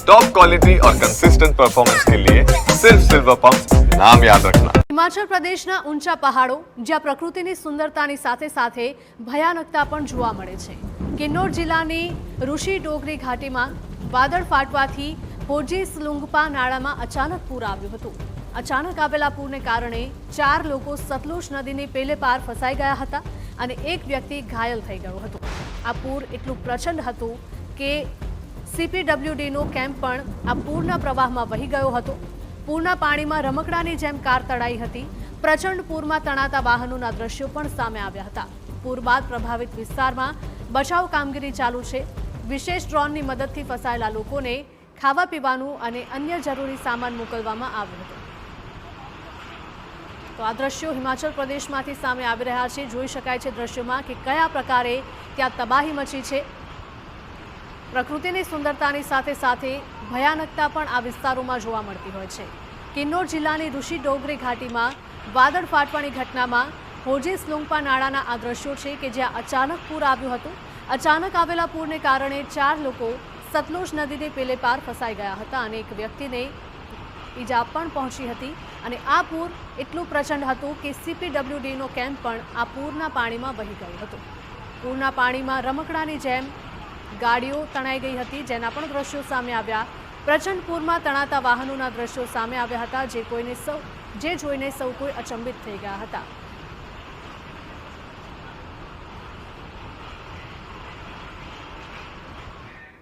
Top quality और consistent performance के लिए सिर्फ सिल्वर पंप नाम याद रखना। હિમાચલ પ્રદેશના ઊંચા પહાડો જ્યાં પ્રકૃતિની સુંદરતાની સાથે સાથે ભયાનકતા પણ જોવા મળે છે। કિન્નોર જિલ્લાની ઋષિ ડોગરી ઘાટીમાં વાદળ ફાટવાથી હોજીસ લુંગપા નાળામાં અચાનક પૂર આવ્યું હતું। અચાનક આવેલા પૂરને કારણે 4 લોકો સતલુજ નદીની પેલે પાર ફસાઈ ગયા હતા અને એક વ્યક્તિ ઘાયલ થઈ ગયો હતો। આ પૂર એટલું પ્રચંડ હતું કે CPWDનો કેમ્પ પણ આ પૂરના પ્રવાહમાં વહી ગયો હતો। પૂરના પાણીમાં રમકડાની જેમ કાર તણાઈ હતી। પ્રચંડ પૂરમાં તણાતા વાહનોના દ્રશ્યો પણ સામે આવ્યા હતા। પૂર બાદ પ્રભાવિત વિસ્તારમાં બચાવ કામગીરી ચાલુ છે। વિશેષ ડ્રોનની મદદથી ફસાયેલા લોકોને ખાવા પીવાનું અને અન્ય જરૂરી સામાન મોકલવામાં આવ્યો હતો। તો આ દ્રશ્યો હિમાચલ પ્રદેશમાંથી સામે આવી રહ્યા છે। જોઈ શકાય છે દ્રશ્યોમાં કે કયા પ્રકારે ત્યાં તબાહી મચી છે। પ્રકૃતિની સુંદરતાની સાથે સાથે ભયાનકતા પણ આ વિસ્તારોમાં જોવા મળતી હોય છે। કિન્નોર જિલ્લાની ઋષિ ડોગરી ઘાટીમાં વાદળ ફાટવાની ઘટનામાં હોજીસ લુંગપા નાળાના આ દ્રશ્યો છે કે જ્યાં અચાનક પૂર આવ્યું હતું। અચાનક આવેલા પૂરને કારણે 4 લોકો સતલુજ નદીને પેલે પાર ફસાઈ ગયા હતા અને એક વ્યક્તિને ઈજા પણ પહોંચી હતી અને આ પૂર એટલું પ્રચંડ હતું કે CPWDનો કેમ્પ પણ આ પૂરના પાણીમાં વહી ગયો હતો। પૂરના પાણીમાં રમકડાની જેમ ગાડીઓ તણાઈ ગઈ હતી જેના પણ દ્રશ્યો સામે આવ્યા। પ્રચંડ પૂરમાં તણાતા વાહનોના દ્રશ્યો સામે આવ્યા હતા જે જોઈને સૌ કોઈ અચંબિત થઈ ગયા હતા।